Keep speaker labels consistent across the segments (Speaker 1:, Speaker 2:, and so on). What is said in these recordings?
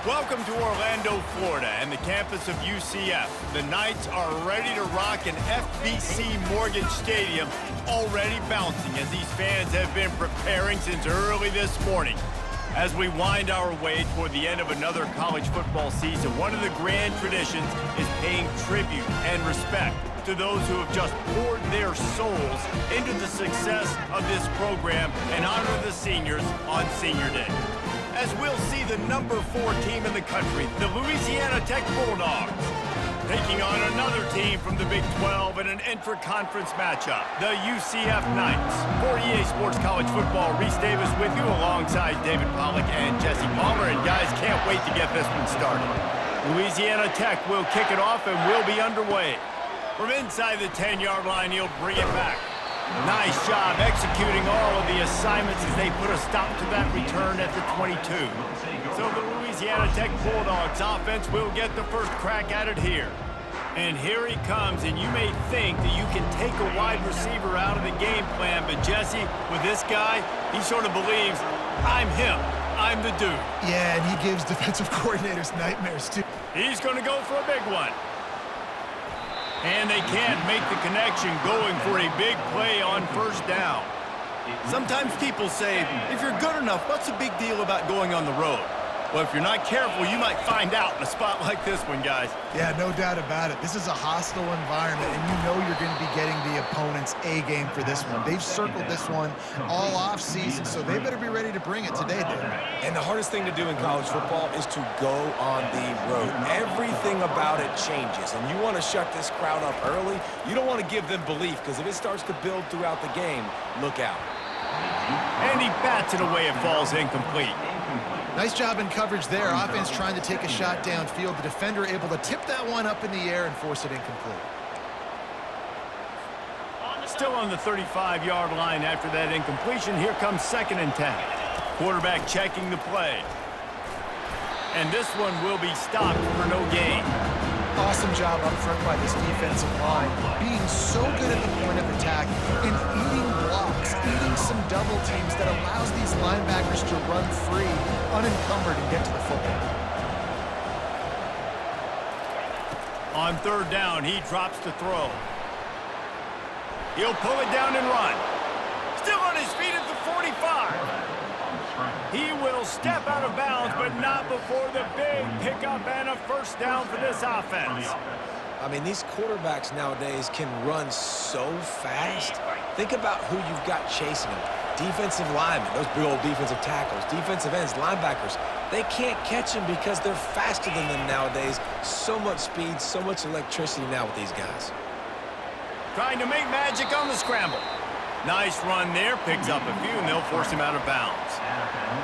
Speaker 1: Welcome to Orlando, Florida, and the campus of UCF. The Knights are ready to rock an FBC Mortgage Stadium, already bouncing as these fans have been preparing since early this morning. As we wind our way toward the end of another college football season, one of the grand traditions is paying tribute and respect to those who have just poured their souls into the success of this program and honor the seniors on Senior Day. As we'll see the number 4 team in the country, the Louisiana Tech Bulldogs, taking on another team from the Big 12 in an intra-conference matchup, the UCF Knights. For EA Sports College Football, Reese Davis with you alongside David Pollack and Jesse Palmer. And guys, can't wait to get this one started. Louisiana Tech will kick it off and will be underway. From inside the 10-yard line, he'll bring it back. Nice job executing all of the assignments as they put a stop to that return at the 22. So the Louisiana Tech Bulldogs offense will get the first crack at it here. And here he comes, and you may think that you can take a wide receiver out of the game plan, but Jesse, with this guy, he sort of believes, I'm him, I'm the dude.
Speaker 2: Yeah, and he gives defensive coordinators nightmares, too.
Speaker 1: He's going to go for a big one. And they can't make the connection, going for a big play on first down. Sometimes people say, if you're good enough, what's the big deal about going on the road? Well, if you're not careful, you might find out in a spot like this one, guys.
Speaker 2: Yeah, no doubt about it. This is a hostile environment, and you know you're going to be getting the opponent's A game for this one. They've circled this one all off season, so they better be ready to bring it today, dude.
Speaker 3: And the hardest thing to do in college football is to go on the road. Everything about it changes, and you want to shut this crowd up early. You don't want to give them belief, because if it starts to build throughout the game, look out.
Speaker 1: And he bats it away. It falls incomplete.
Speaker 2: Nice job in coverage there. Offense trying to take a shot downfield. The defender able to tip that one up in the air and force it incomplete.
Speaker 1: Still on the 35-yard line after that incompletion. Here comes 2nd and 10. Quarterback checking the play. And this one will be stopped for no gain.
Speaker 2: Awesome job up front by this defensive line, being so good at the point of attack and eating blocks, eating some double teams that allows these linebackers to run free, unencumbered, and get to the football.
Speaker 1: On 3rd down, he drops to throw. He'll pull it down and run. Still on his feet at the 45. He will step out of bounds, but not before the big pickup and a first down for this offense.
Speaker 3: I mean, these quarterbacks nowadays can run so fast. Think about who you've got chasing them. Defensive linemen, those big old defensive tackles, defensive ends, linebackers. They can't catch them because they're faster than them nowadays. So much speed, so much electricity now with these guys.
Speaker 1: Trying to make magic on the scramble. Nice run there, picks up a few, and they'll force him out of bounds.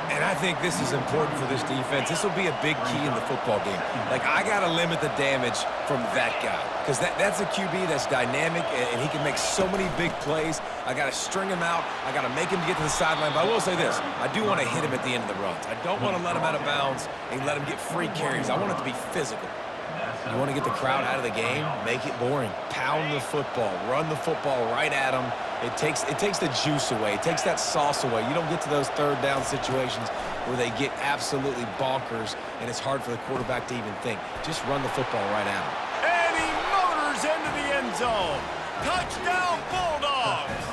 Speaker 3: And I think this is important for this defense. This will be a big key in the football game. Like, I got to limit the damage from that guy because that's a QB that's dynamic, and he can make so many big plays. I got to string him out. I got to make him get to the sideline. But I will say this. I do want to hit him at the end of the runs. I don't want to let him out of bounds and let him get free carries. I want it to be physical. You want to get the crowd out of the game, make it boring. Pound the football, run the football right at them. It takes the juice away. It takes that sauce away. You don't get to those 3rd down situations where they get absolutely bonkers, and it's hard for the quarterback to even think. Just run the football right at them.
Speaker 1: And he motors into the end zone. Touchdown, Bulldogs!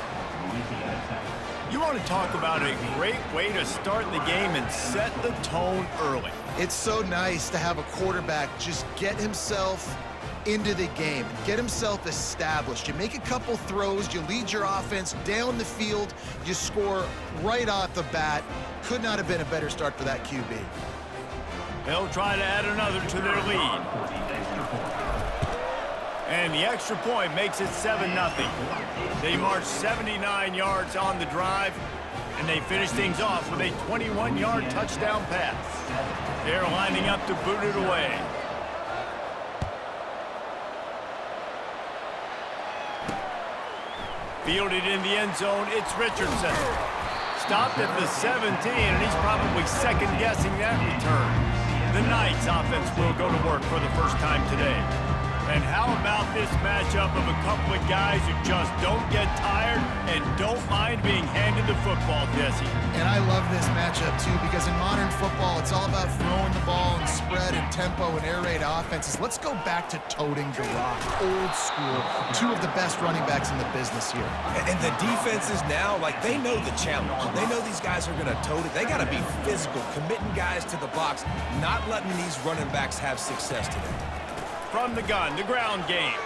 Speaker 1: You want to talk about a great way to start the game and set the tone early.
Speaker 2: It's so nice to have a quarterback just get himself into the game, get himself established. You make a couple throws, you lead your offense down the field, you score right off the bat. Could not have been a better start for that QB.
Speaker 1: They'll try to add another to their lead. And the extra point makes it 7-0. They march 79 yards on the drive, and they finish things off with a 21-yard touchdown pass. They're lining up to boot it away. Fielded in the end zone, it's Richardson. Stopped at the 17, and he's probably second-guessing that return. The Knights offense will go to work for the first time today. And how about this matchup of a couple of guys who just don't get tired and don't mind being handed the football, Jesse?
Speaker 2: And I love this matchup, too, because in modern football, it's all about throwing the ball and spread and tempo and air raid offenses. Let's go back to toting the rock, old school. Two of the best running backs in the business here.
Speaker 3: And the defenses now, like, they know the challenge. They know these guys are going to tote it. They got to be physical, committing guys to the box, not letting these running backs have success today.
Speaker 1: From the gun, the ground game.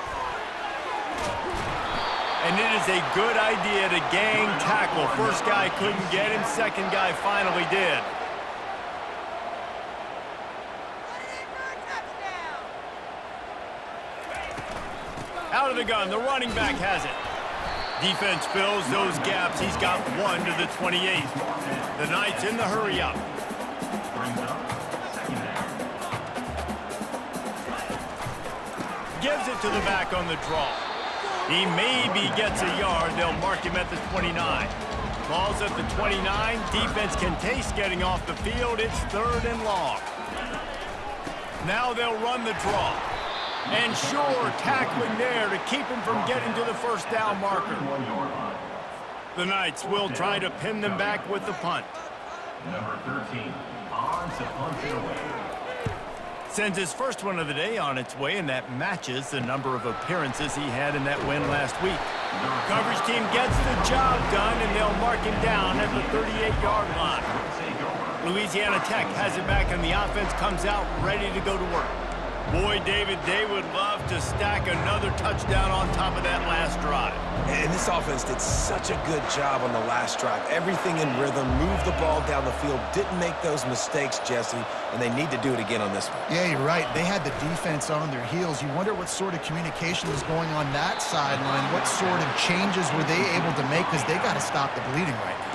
Speaker 1: And it is a good idea to gang tackle. First guy couldn't get him, second guy finally did. Out of the gun, the running back has it. Defense fills those gaps. He's got one to the 28. The Knights in the hurry up. Gives it to the back on the draw. He maybe gets a yard. They'll mark him at the 29. Ball's at the 29. Defense can taste getting off the field. It's 3rd and long. Now they'll run the draw. And sure, tackling there to keep him from getting to the first down marker. The Knights will try to pin them back with the punt.
Speaker 4: Number 13, on to punt it away.
Speaker 1: Sends his first one of the day on its way, and that matches the number of appearances he had in that win last week. Coverage team gets the job done, and they'll mark him down at the 38-yard line. Louisiana Tech has it back, and the offense comes out ready to go to work. Boy, David, they would love to stack another touchdown on top of that last drive.
Speaker 3: And this offense did such a good job on the last drive. Everything in rhythm, moved the ball down the field, didn't make those mistakes, Jesse, and they need to do it again on this one.
Speaker 2: Yeah, you're right. They had the defense on their heels. You wonder what sort of communication was going on that sideline. What sort of changes were they able to make, because they got to stop the bleeding right now.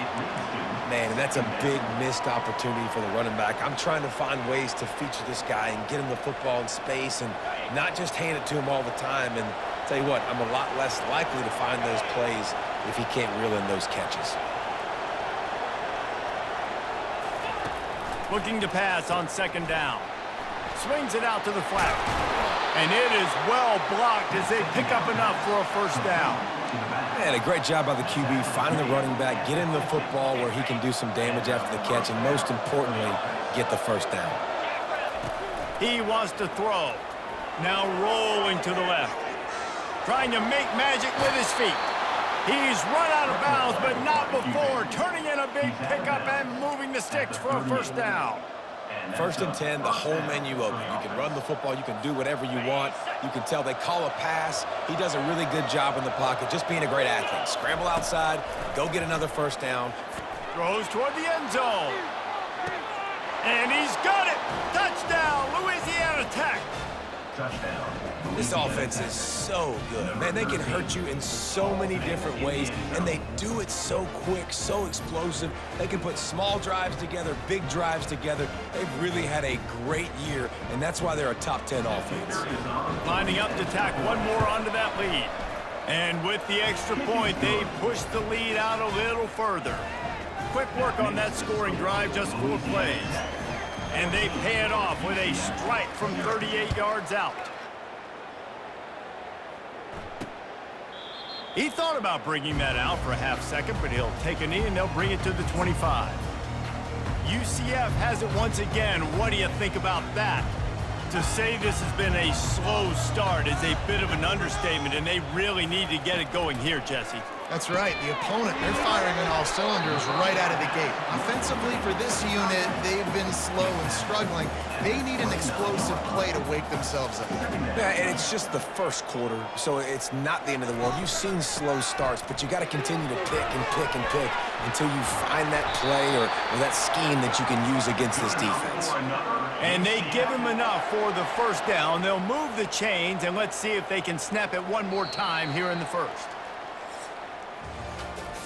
Speaker 3: Man, and that's a big missed opportunity for the running back. I'm trying to find ways to feature this guy and get him the football in space and not just hand it to him all the time. And tell you what, I'm a lot less likely to find those plays if he can't reel in those catches.
Speaker 1: Looking to pass on 2nd down. Swings it out to the flat. And it is well blocked as they pick up enough for a first down.
Speaker 3: Man, a great job by the QB, finding the running back, get him the football where he can do some damage after the catch, and most importantly, get the first down.
Speaker 1: He wants to throw. Now rolling to the left. Trying to make magic with his feet. He's run out of bounds, but not before. Turning in a big pickup and moving the sticks for a first down.
Speaker 3: 1st and 10, the whole menu open. You can run the football, you can do whatever you want. You can tell they call a pass. He does a really good job in the pocket, just being a great athlete. Scramble outside, go get another first down.
Speaker 1: Throws toward the end zone. And he's got it! Touchdown, Louisiana Tech!
Speaker 4: Touchdown.
Speaker 3: This offense is so good. Man, they can hurt you in so many different ways, and they do it so quick, so explosive. They can put small drives together, big drives together. They've really had a great year, and that's why they're a top 10 offense.
Speaker 1: Lining up to tack one more onto that lead. And with the extra point, they push the lead out a little further. Quick work on that scoring drive, just 4 plays. And they pay it off with a strike from 38 yards out. He thought about bringing that out for a half second, but he'll take a knee and they'll bring it to the 25. UCF has it once again. What do you think about that? To say this has been a slow start is a bit of an understatement, and they really need to get it going here, Jesse.
Speaker 2: That's right. The opponent, they're firing on all cylinders right out of the gate. Offensively, for this unit, they've been slow and struggling. They need an explosive play to wake themselves up.
Speaker 3: Yeah, and it's just the first quarter, so it's not the end of the world. You've seen slow starts, but you got to continue to pick and pick and pick until you find that play or that scheme that you can use against this defense.
Speaker 1: And they give him enough for the first down. They'll move the chains, and let's see if they can snap it one more time here in the first.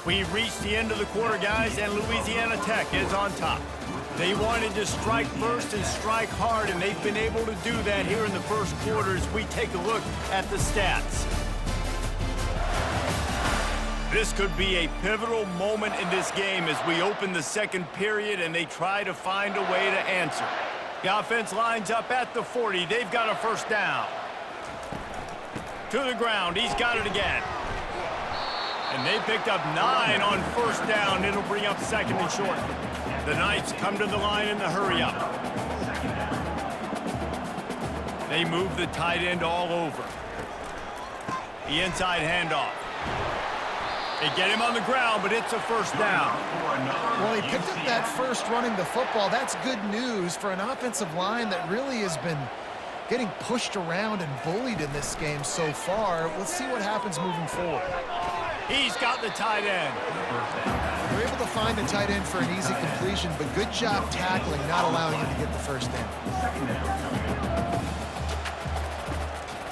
Speaker 1: We've reached the end of the quarter, guys, and Louisiana Tech is on top. They wanted to strike first and strike hard, and they've been able to do that here in the first quarter as we take a look at the stats. This could be a pivotal moment in this game as we open the second period and they try to find a way to answer. The offense lines up at the 40. They've got a first down. To the ground. He's got it again. And they picked up 9 on first down. It'll bring up second and short. The Knights come to the line in the hurry-up. They move the tight end all over. The inside handoff. They get him on the ground, but it's a first down.
Speaker 2: Well, he picked up that first running the football. That's good news for an offensive line that really has been getting pushed around and bullied in this game so far. Let's see what happens moving forward.
Speaker 1: He's got the tight end.
Speaker 2: They're able to find the tight end for an easy completion, but good job tackling, not allowing him to get the first down.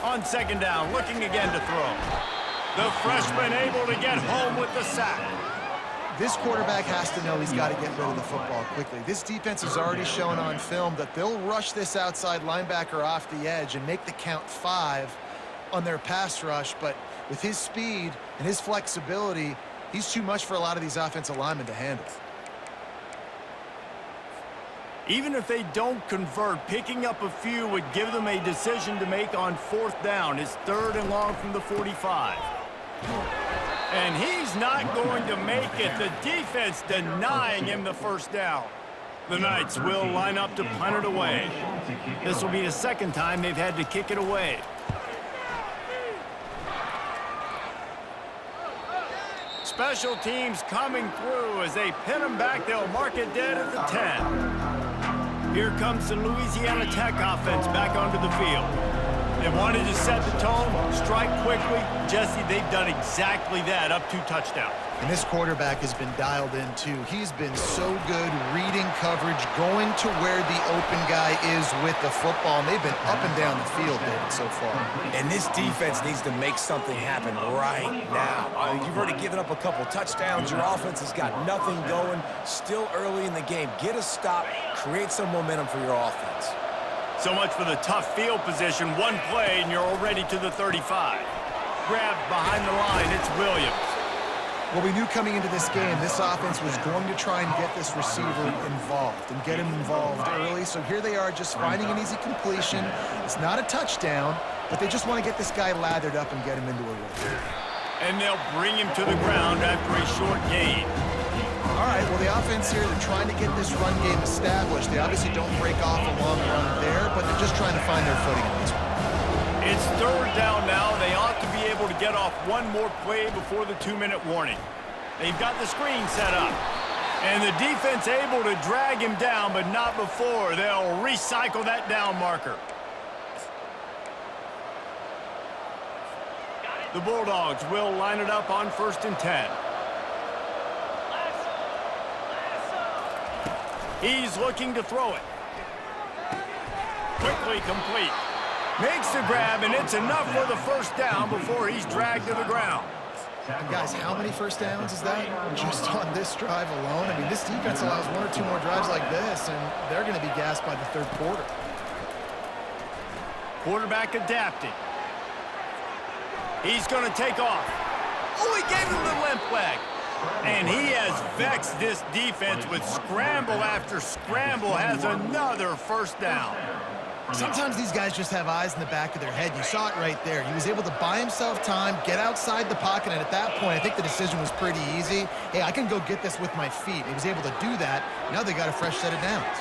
Speaker 1: On second down, looking again to throw. The freshman able to get home with the sack.
Speaker 2: This quarterback has to know he's got to get rid of the football quickly. This defense has already shown on film that they'll rush this outside linebacker off the edge and make the count 5 on their pass rush, but with his speed and his flexibility, he's too much for a lot of these offensive linemen to handle.
Speaker 1: Even if they don't convert, picking up a few would give them a decision to make on fourth down. It's 3rd and long from the 45. And he's not going to make it. The defense denying him the first down. The Knights will line up to punt it away. This will be the second time they've had to kick it away. Special teams coming through as they pin them back. They'll mark it dead at the 10. Here comes the Louisiana Tech offense back onto the field. They wanted to set the tone, strike quickly. Jesse, they've done exactly that, up 2 touchdowns.
Speaker 2: And this quarterback has been dialed in, too. He's been so good reading coverage, going to where the open guy is with the football. And they've been up and down the field, David, so far.
Speaker 3: And this defense needs to make something happen right now. You've already given up a couple touchdowns. Your offense has got nothing going. Still early in the game. Get a stop. Create some momentum for your offense.
Speaker 1: So much for the tough field position. One play, and you're already to the 35. Grabbed behind the line. It's Williams.
Speaker 2: Well, we knew coming into this game, this offense was going to try and get this receiver involved and get him involved early. So here they are just finding an easy completion. It's not a touchdown, but they just want to get this guy lathered up and get him into a rhythm.
Speaker 1: And they'll bring him to the ground after a short gain.
Speaker 2: All right, well, the offense here, they're trying to get this run game established. They obviously don't break off a long run there, but they're just trying to find their footing in this one.
Speaker 1: It's 3rd down now. They ought to be able to get off one more play before the 2-minute warning. They've got the screen set up. And the defense able to drag him down, but not before. They'll recycle that down marker. The Bulldogs will line it up on 1st and 10. He's looking to throw it. Quickly complete. Makes the grab, and it's enough for the first down before he's dragged to the ground.
Speaker 2: And guys, how many first downs is that just on this drive alone? I mean, this defense allows 1 or 2 more drives like this, and they're going to be gassed by the 3rd quarter.
Speaker 1: Quarterback adapting. He's going to take off. Oh, he gave him the limp leg. And he has vexed this defense with scramble after scramble, has another first down.
Speaker 2: Sometimes these guys just have eyes in the back of their head. You saw it right there. He was able to buy himself time, get outside the pocket, and at that point, I think the decision was pretty easy. Hey, I can go get this with my feet. He was able to do that. Now they got a fresh set of downs.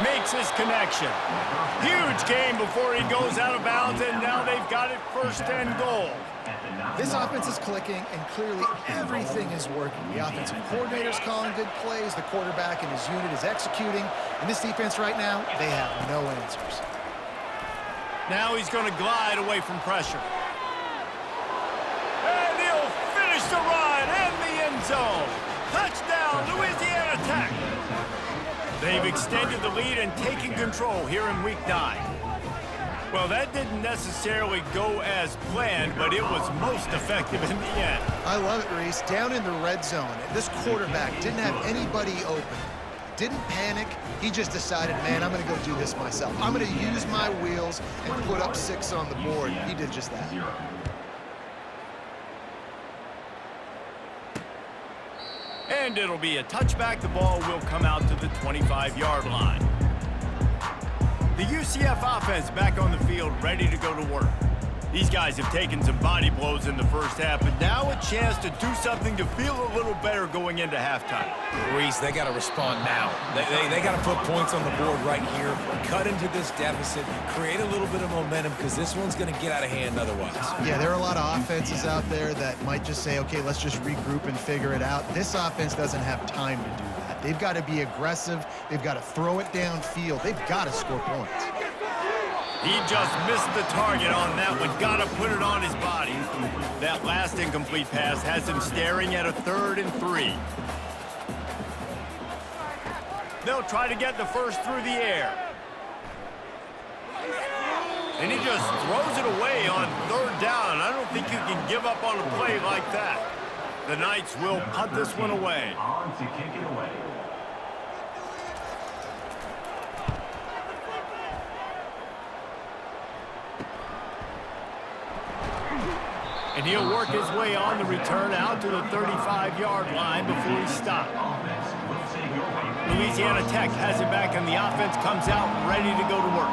Speaker 1: Makes his connection. Huge game before he goes out of bounds, and now they've got it 1st and goal.
Speaker 2: This offense is clicking, and clearly everything is working. The offensive coordinator's calling good plays. The quarterback and his unit is executing. And this defense right now, they have no answers.
Speaker 1: Now he's going to glide away from pressure. And he'll finish the run in the end zone. Touchdown, Louisiana Tech. They've extended the lead and taken control here in Week 9. Well, that didn't necessarily go as planned, but it was most effective in the end.
Speaker 2: I love it, Reese. Down in the red zone, this quarterback didn't have anybody open. Didn't panic. He just decided, man, I'm going to go do this myself. I'm going to use my wheels and put up 6 on the board. He did just that.
Speaker 1: And it'll be a touchback. The ball will come out to the 25-yard line. The UCF offense back on the field, ready to go to work. These guys have taken some body blows in the first half, but now a chance to do something to feel a little better going into halftime.
Speaker 3: Reese, they got to respond now. They got to put points on the board right here, cut into this deficit, create a little bit of momentum, because this one's going to get out of hand otherwise.
Speaker 2: Yeah, there are a lot of offenses out there that might just say, okay, let's just regroup and figure it out. This offense doesn't have time to do that. They've got to be aggressive. They've got to throw it downfield. They've got to score points.
Speaker 1: He just missed the target on that one. Got to put it on his body. That last incomplete pass has him staring at a 3rd and 3. They'll try to get the first through the air. And he just throws it away on 3rd down. I don't think you can give up on a play like that. The Knights will punt this one away.
Speaker 4: On to kick it away.
Speaker 1: And he'll work his way on the return out to the 35-yard line before he stopped. Louisiana Tech has it back, and the offense comes out ready to go to work.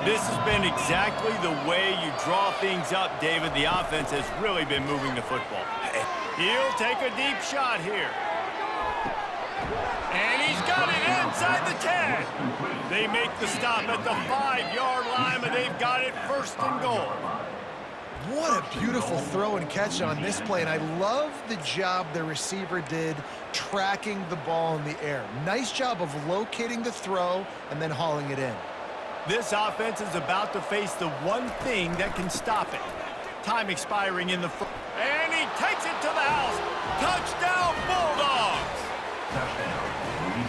Speaker 1: This has been exactly the way you draw things up, David. The offense has really been moving the football. He'll take a deep shot here. And he's got it inside the 10. They make the stop at the 5-yard line, but they've got it 1st and goal.
Speaker 2: What a beautiful throw and catch on this play, and I love the job the receiver did tracking the ball in the air. Nice job of locating the throw and then hauling it in.
Speaker 1: This offense is about to face the one thing that can stop it. Time expiring in the first. And he takes it to the house. Touchdown, Bulldogs!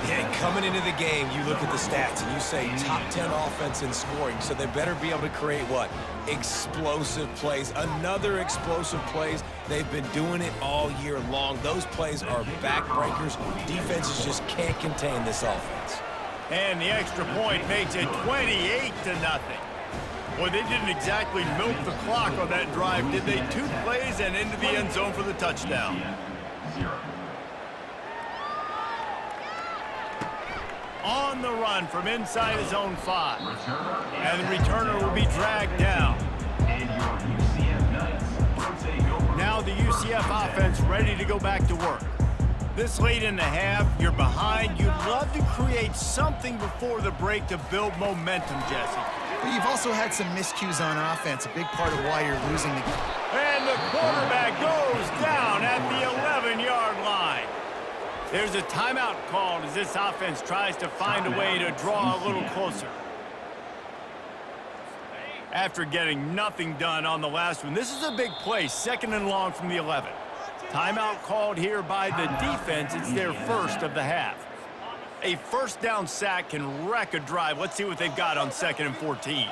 Speaker 3: Yeah, coming into the game, you look at the stats and you say top 10 offense in scoring, so they better be able to create what? Explosive plays. Another explosive plays. They've been doing it all year long. Those plays are backbreakers. Defenses just can't contain this offense.
Speaker 1: And the extra point makes it 28-0. Boy, they didn't exactly milk the clock on that drive, did they? 2 plays and into the end zone for the touchdown. On the run from inside his own 5. And the returner will be dragged down. Now the UCF offense ready to go back to work. This late in the half, you're behind. You'd love to create something before the break to build momentum, Jesse.
Speaker 2: But you've also had some miscues on offense, a big part of why you're losing the game.
Speaker 1: And the quarterback goes down at the 11-yard line. There's a timeout called as this offense tries to find a way to draw a little closer. After getting nothing done on the last one, this is a big play, 2nd and long from the 11. Timeout called here by the defense. It's their first of the half. A 1st down sack can wreck a drive. Let's see what they've got on 2nd and 14.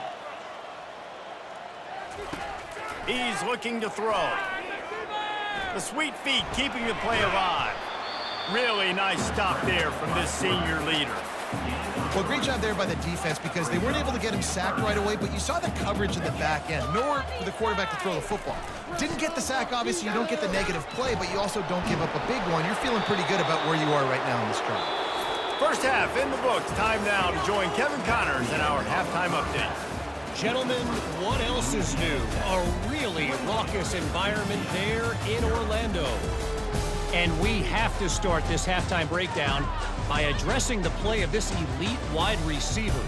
Speaker 1: He's looking to throw. The sweet feet keeping the play alive. Really nice stop there from this senior leader.
Speaker 2: Well, great job there by the defense because they weren't able to get him sacked right away, but you saw the coverage in the back end. Nowhere for the quarterback to throw the football. Didn't get the sack, obviously. You don't get the negative play, but you also don't give up a big one. You're feeling pretty good about where you are right now in this drive.
Speaker 1: First half in the books. Time now to join Kevin Connors in our halftime update.
Speaker 5: Gentlemen, what else is new? A really raucous environment there in Orlando. And we have to start this halftime breakdown by addressing the play of this elite wide receiver.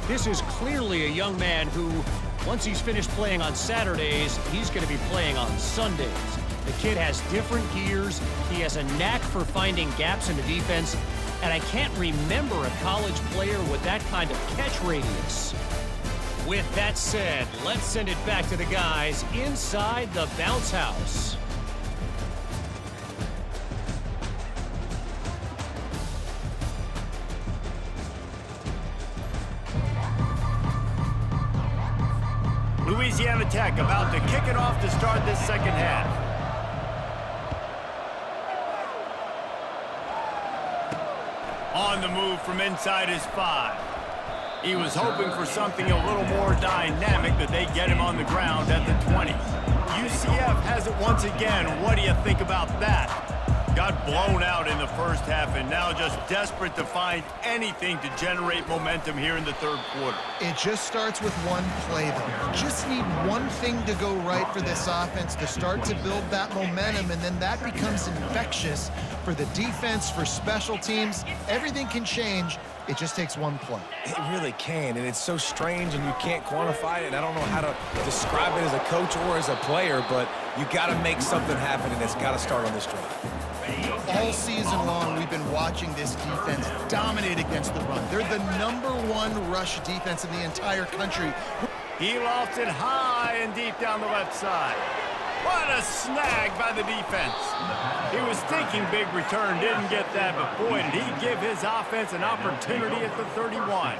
Speaker 5: This is clearly a young man who, once he's finished playing on Saturdays, he's going to be playing on Sundays. The kid has different gears. He has a knack for finding gaps in the defense. And I can't remember a college player with that kind of catch radius. With that said, let's send it back to the guys inside the bounce house.
Speaker 1: Louisiana Tech about to kick it off to start this second half. On the move from inside his 5. He was hoping for something a little more dynamic, but they get him on the ground at the 20. UCF has it once again. What do you think about that? Got blown out in the first half and now just desperate to find anything to generate momentum here in the third quarter.
Speaker 2: It just starts with one play, though. You just need one thing to go right for this offense to start to build that momentum, and then that becomes infectious for the defense, for special teams. Everything can change. It just takes one play.
Speaker 3: It really can, and it's so strange, and you can't quantify it, and I don't know how to describe it as a coach or as a player, but you got to make something happen, and it's got to start on this drive.
Speaker 2: All season long, we've been watching this defense dominate against the run. They're the #1 rush defense in the entire country.
Speaker 1: He lofts it high and deep down the left side. What a snag by the defense. He was thinking big return, didn't get that, but boy, did he give his offense an opportunity at the 31.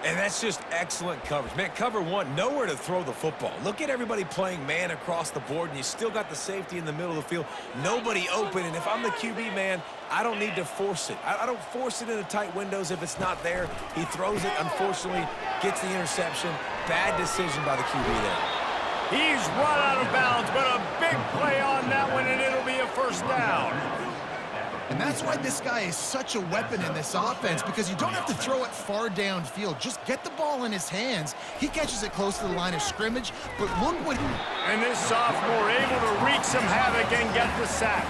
Speaker 3: And that's just excellent coverage. Man, cover one, nowhere to throw the football. Look at everybody playing man across the board, and you still got the safety in the middle of the field. Nobody open, and if I'm the QB, man, I don't need to force it. I don't force it into tight windows if it's not there. He throws it, unfortunately, gets the interception. Bad decision by the QB there.
Speaker 1: He's run out of bounds, but a big play on that one, and it'll be a first down.
Speaker 2: And that's why this guy is such a weapon in this offense, because you don't have to throw it far downfield. Just get the ball in his hands. He catches it close to the line of scrimmage, but look what...
Speaker 1: And this sophomore able to wreak some havoc and get the sack.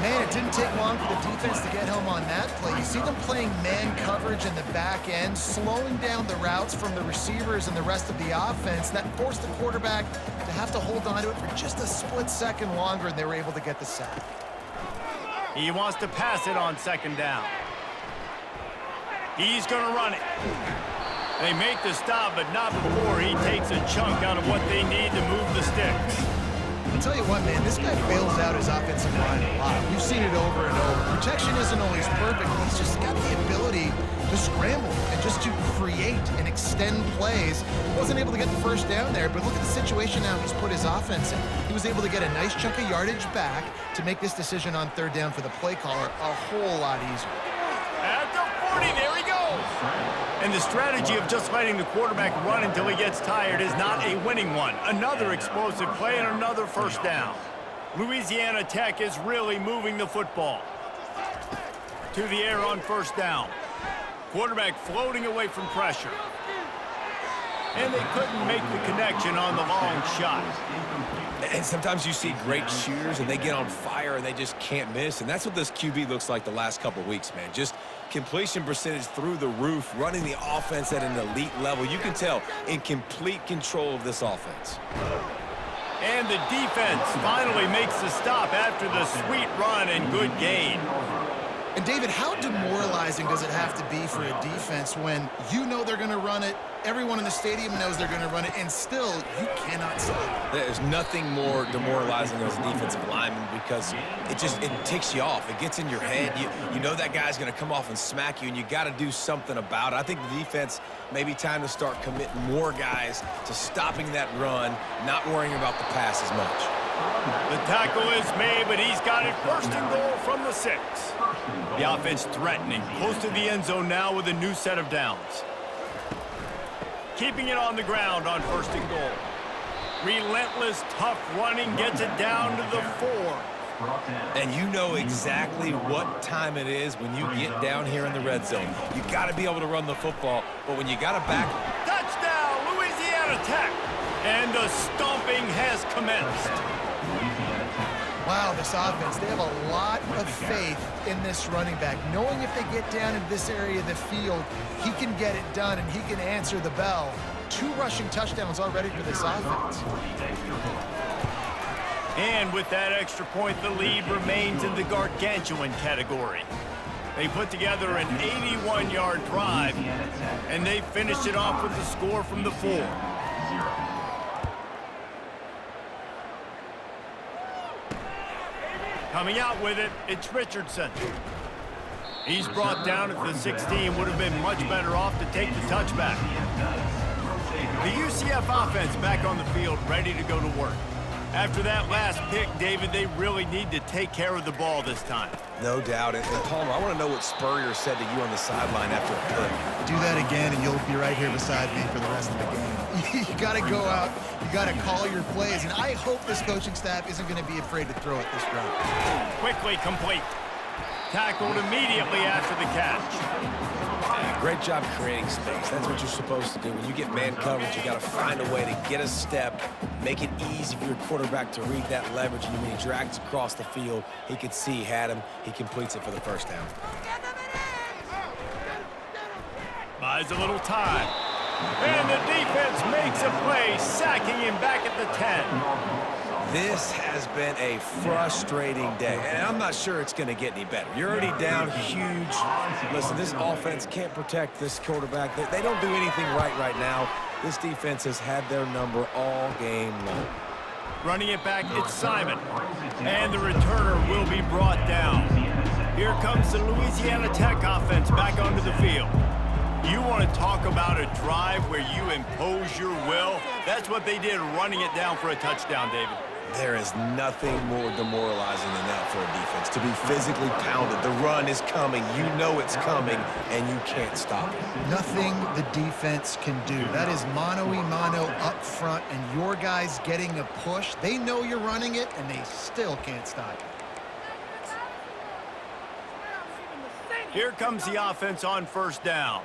Speaker 2: Man, it didn't take long for the defense to get home on that play. You see them playing man coverage in the back end, slowing down the routes from the receivers and the rest of the offense. That forced the quarterback to have to hold on to it for just a split second longer, and they were able to get the sack.
Speaker 1: He wants to pass it on second down. He's going to run it. They make the stop, but not before he takes a chunk out of what they need to move the sticks.
Speaker 2: I'll tell you what, man, this guy bails out his offensive line a lot. We've seen it over and over. Protection isn't always perfect, but he's just got the ability to scramble and just to create and extend plays. Wasn't able to get the first down there, but look at the situation now he's put his offense in. He was able to get a nice chunk of yardage back to make this decision on third down for the play caller a whole lot easier.
Speaker 1: At the 40, there he goes. And the strategy of just letting the quarterback run until he gets tired is not a winning one. Another explosive play and another first down. Louisiana Tech is really moving the football. To the air on first down. Quarterback floating away from pressure. And they couldn't make the connection on the long shot.
Speaker 3: And sometimes you see great shooters, and they get on fire, and they just can't miss. And that's what this QB looks like the last couple of weeks, man. Just completion percentage through the roof, running the offense at an elite level. You can tell in complete control of this offense.
Speaker 1: And the defense finally makes the stop after the sweet run and good gain.
Speaker 2: And David, how demoralizing does it have to be for a defense when you know they're going to run it, everyone in the stadium knows they're going to run it, and still you cannot stop it?
Speaker 3: There's nothing more demoralizing as a defensive lineman because it ticks you off. It gets in your head. You know that guy's going to come off and smack you, and you got to do something about it. I think the defense may be time to start committing more guys to stopping that run, not worrying about the pass as much.
Speaker 1: The tackle is made, but he's got it first and goal from the 6. The offense threatening, close to the end zone now with a new set of downs. Keeping it on the ground on first and goal. Relentless, tough running gets it down to the 4.
Speaker 3: And you know exactly what time it is when you get down here in the red zone. You got to be able to run the football, but when you got to back...
Speaker 1: Touchdown, Louisiana Tech! And the stomping has commenced.
Speaker 2: Wow, this offense, they have a lot of faith in this running back, knowing if they get down in this area of the field, he can get it done and he can answer the bell. 2 rushing touchdowns already for this offense.
Speaker 1: And with that extra point, the lead remains in the gargantuan category. They put together an 81-yard drive, and they finished it off with the score from the 4. Coming out with it, it's Richardson. He's brought down at the 16, would have been much better off to take the touchback. The UCF offense back on the field, ready to go to work. After that last pick, David, they really need to take care of the ball this time.
Speaker 3: No doubt. And Palmer, I want to know what Spurrier said to you on the sideline after a pick.
Speaker 2: Do that again, and you'll be right here beside me for the rest of the game. You got to go out. You got to call your plays, and I hope this coaching staff isn't going to be afraid to throw it this round.
Speaker 1: Quickly complete. Tackled immediately after the catch.
Speaker 3: Yeah, great job creating space. That's what you're supposed to do. When you get man coverage, you got to find a way to get a step, make it easy for your quarterback to read that leverage. And when he drags across the field, he could see he had him. He completes it for the first down.
Speaker 1: Buys a little time. And the defense makes a play, sacking him back at the 10.
Speaker 3: This has been a frustrating day, and I'm not sure it's going to get any better. You're already down huge. Listen, this offense can't protect this quarterback. They don't do anything right now. This defense has had their number all game long.
Speaker 1: Running it back, it's Simon. And the returner will be brought down. Here comes the Louisiana Tech offense back onto the field. You want to talk about a drive where you impose your will? That's what they did, running it down for a touchdown, David.
Speaker 3: There is nothing more demoralizing than that for a defense, to be physically pounded. The run is coming. You know it's coming, and you can't stop it.
Speaker 2: Nothing the defense can do. That is mano-a-mano up front, and your guys getting a push. They know you're running it, and they still can't stop it.
Speaker 1: Here comes the offense on first down.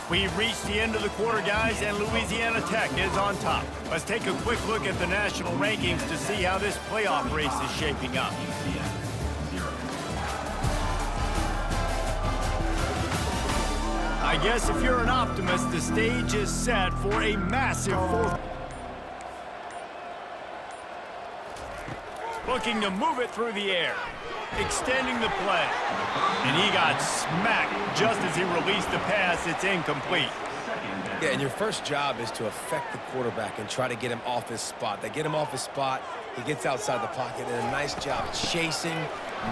Speaker 1: We've reached the end of the quarter, guys, and Louisiana Tech is on top. Let's take a quick look at the national rankings to see how this playoff race is shaping up. I guess if you're an optimist, the stage is set for a massive fourth. Looking to move it through the air. Extending the play. And he got smacked just as he released the pass. It's incomplete.
Speaker 3: Yeah, and your first job is to affect the quarterback and try to get him off his spot. They get him off his spot, he gets outside the pocket, and a nice job chasing,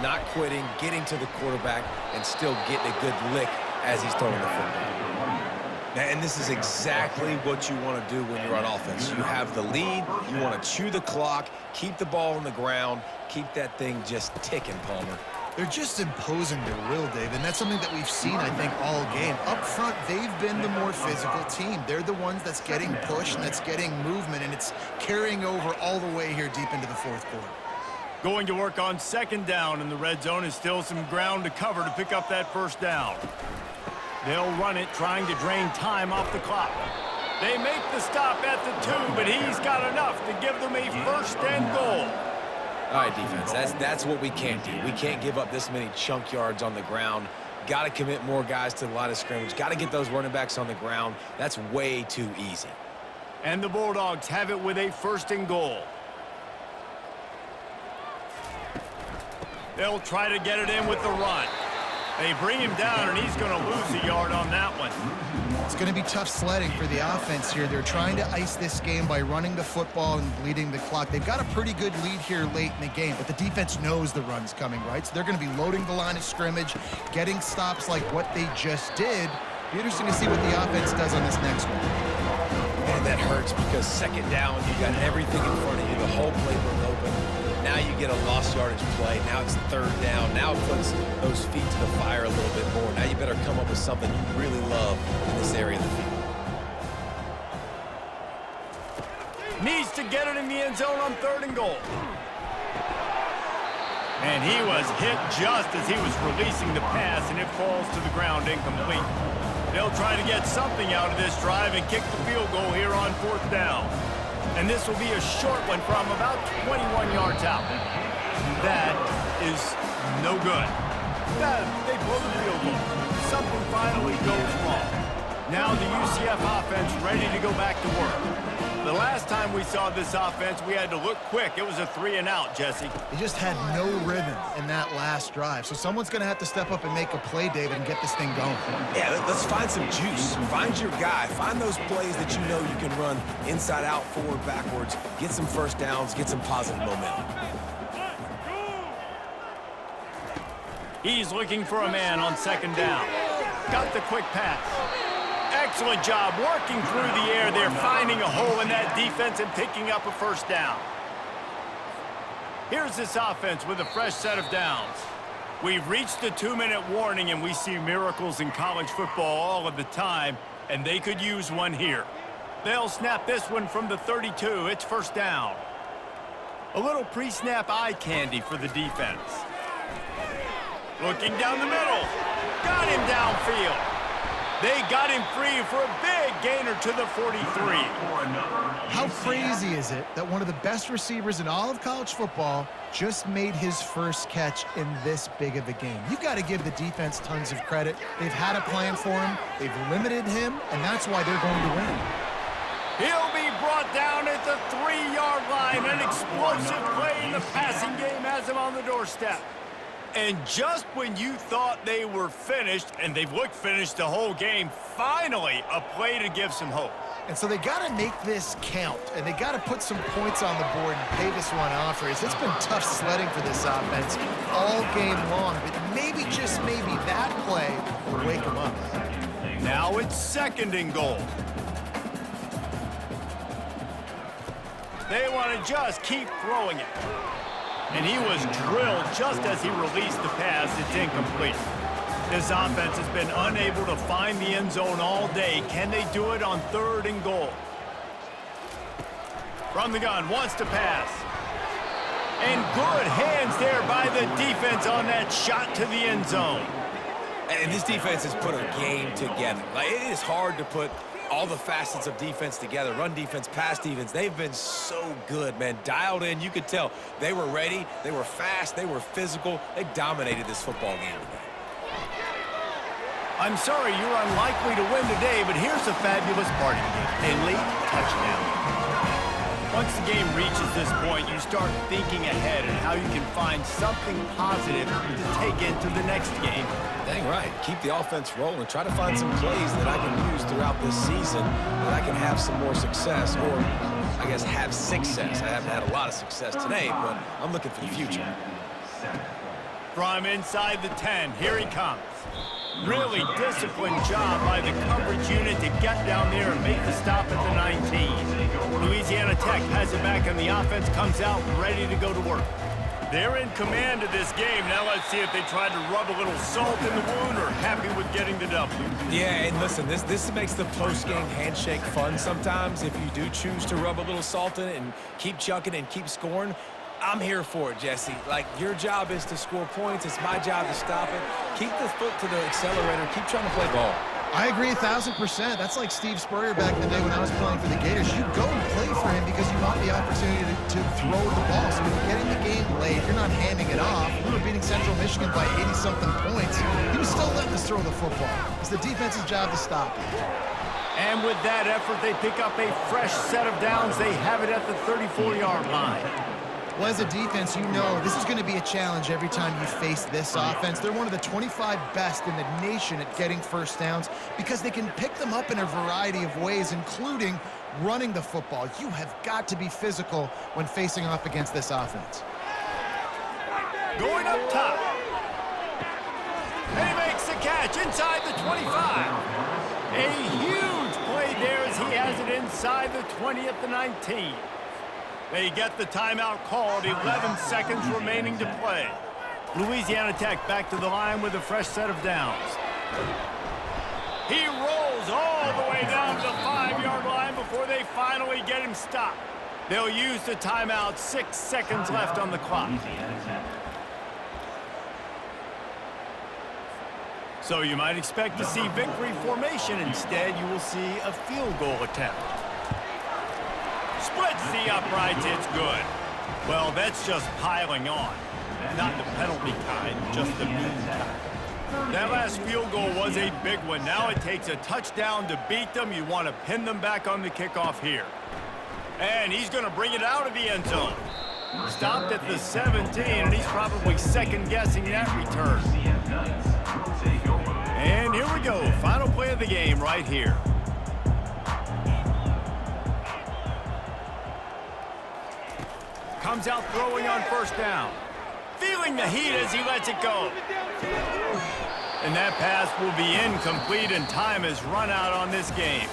Speaker 3: not quitting, getting to the quarterback, and still getting a good lick as he's throwing the football. And this is exactly what you want to do when you're on offense. You have the lead, you want to chew the clock, keep the ball on the ground, keep that thing just ticking, Palmer.
Speaker 2: They're just imposing their will, Dave, and that's something that we've seen, I think, all game. Up front, they've been the more physical team. They're the ones that's getting pushed and that's getting movement, and it's carrying over all the way here deep into the fourth quarter.
Speaker 1: Going to work on second down, and the red zone is still some ground to cover to pick up that first down. They'll run it, trying to drain time off the clock. They make the stop at the 2, but he's got enough to give them a first and goal.
Speaker 3: All right, defense, that's what we can't do. We can't give up this many chunk yards on the ground. Got to commit more guys to the line of scrimmage. Got to get those running backs on the ground. That's way too easy.
Speaker 1: And the Bulldogs have it with a first and goal. They'll try to get it in with the run. They bring him down, and he's going to lose a yard on that one.
Speaker 2: It's going to be tough sledding for the offense here. They're trying to ice this game by running the football and bleeding the clock. They've got a pretty good lead here late in the game, but the defense knows the run's coming, right? So they're going to be loading the line of scrimmage, getting stops like what they just did. Be interesting to see what the offense does on this next one.
Speaker 3: And that hurts because second down, you got everything in front of you, the whole playbook open. Now you get a lost yardage play. Now it's third down. Now it puts those feet to the fire a little bit more. Now you better come up with something you really love in this area of the field.
Speaker 1: Needs to get it in the end zone on third and goal. And he was hit just as he was releasing the pass, and it falls to the ground incomplete. They'll try to get something out of this drive and kick the field goal here on fourth down. And this will be a short one from about 21 yards out. That is no good. They blow the field goal. Something finally goes wrong. Now the UCF offense ready to go back to work. The last time we saw this offense, we had to look quick. It was a 3-and-out, Jesse.
Speaker 2: They just had no rhythm in that last drive. So someone's going to have to step up and make a play, David, and get this thing going.
Speaker 3: Yeah, let's find some juice. Find your guy. Find those plays that you know you can run inside out, forward, backwards. Get some first downs. Get some positive momentum.
Speaker 1: He's looking for a man on second down. Got the quick pass. Excellent job working through the air there, finding a hole in that defense and picking up a first down. Here's this offense with a fresh set of downs. We've reached the 2-minute warning, and we see miracles in college football all of the time, and they could use one here. They'll snap this one from the 32. It's first down. A little pre-snap eye candy for the defense. Looking down the middle. Got him downfield. They got him free for a big gainer to the 43.
Speaker 2: How crazy is it that one of the best receivers in all of college football just made his first catch in this big of a game? You've got to give the defense tons of credit. They've had a plan for him. They've limited him, and that's why they're going to win.
Speaker 1: He'll be brought down at the 3-yard line. An explosive play in the passing game has him on the doorstep. And just when you thought they were finished, and they've looked finished the whole game, finally a play to give some hope.
Speaker 2: And so they got to make this count, and they got to put some points on the board and pay this one off. It's been tough sledding for this offense all game long, but maybe, just maybe, that play will wake them up.
Speaker 1: Now it's 2nd and goal. They want to just keep throwing it. And he was drilled just as he released the pass. It's incomplete. This offense has been unable to find the end zone all day. Can they do it on 3rd and goal? From the gun, wants to pass. And good hands there by the defense on that shot to the end zone.
Speaker 3: And this defense has put a game together. Like, it is hard to put all the facets of defense together. Run defense, pass defense. They've been so good, man. Dialed in. You could tell they were ready. They were fast. They were physical. They dominated this football game today.
Speaker 1: I'm sorry you're unlikely to win today, but here's the fabulous part of it. A late touchdown. Once the game reaches this point, you start thinking ahead and how you can find something positive to take into the next game.
Speaker 3: Dang right. Keep the offense rolling. Try to find some plays that I can use throughout this season that I can have some more success, or I guess have success. I haven't had a lot of success today, but I'm looking for the future.
Speaker 1: From inside the 10, here he comes. Really disciplined job by the coverage unit to get down there and make the stop at the 19. Louisiana Tech has it back, and the offense comes out ready to go to work. They're in command of this game. Now let's see if they try to rub a little salt in the wound or happy with getting the W.
Speaker 3: Yeah, and listen, this makes the post-game handshake fun sometimes. If you do choose to rub a little salt in it and keep chucking and keep scoring, I'm here for it, Jesse. Like, your job is to score points. It's my job to stop it. Keep the foot to the accelerator. Keep trying to play ball.
Speaker 2: I agree 1,000%. That's like Steve Spurrier back in the day when I was playing for the Gators. You go and play for him because you want the opportunity to throw the ball. So when you're getting the game late, you're not handing it off. We were beating Central Michigan by 80-something points. He was still letting us throw the football. It's the defense's job to stop it.
Speaker 1: And with that effort, they pick up a fresh set of downs. They have it at the 34-yard line.
Speaker 2: Well, as a defense, you know this is going to be a challenge every time you face this offense. They're one of the 25 best in the nation at getting first downs because they can pick them up in a variety of ways, including running the football. You have got to be physical when facing off against this offense.
Speaker 1: Going up top. And he makes the catch inside the 25. A huge play there as he has it inside the 20 at the 19. They get the timeout called, 11 seconds remaining to play. Louisiana Tech back to the line with a fresh set of downs. He rolls all the way down to the 5-yard line before they finally get him stopped. They'll use the timeout, 6 seconds left on the clock. So you might expect to see victory formation. Instead, you will see a field goal attempt. Splits the uprights, it's good. Well, that's just piling on. Not the penalty kind, just the mean kind. That last field goal was a big one. Now it takes a touchdown to beat them. You want to pin them back on the kickoff here. And he's going to bring it out of the end zone. Stopped at the 17, and he's probably second-guessing that return. And here we go. Final play of the game right here. Comes out throwing on first down. Feeling the heat as he lets it go. And that pass will be incomplete, and time has run out on this game.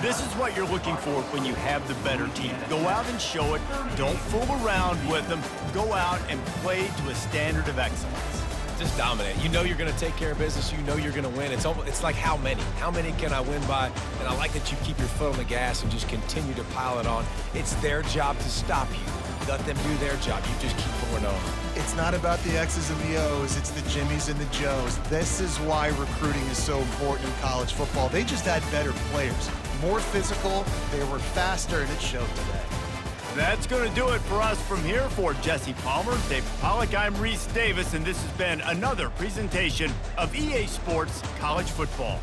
Speaker 1: This is what you're looking for when you have the better team. Go out and show it. Don't fool around with them. Go out and play to a standard of excellence.
Speaker 3: Just dominate. You know you're going to take care of business. You know you're going to win. It's like how many? How many can I win by? And I like that you keep your foot on the gas and just continue to pile it on. It's their job to stop you. Let them do their job. You just keep going on.
Speaker 2: It's not about the X's and the O's. It's the Jimmies and the Joes. This is why recruiting is so important in college football. They just had better players, more physical, they were faster, and it showed today.
Speaker 1: That's going to do it for us from here. For Jesse Palmer, David Pollack, I'm Reese Davis, and this has been another presentation of EA Sports College Football.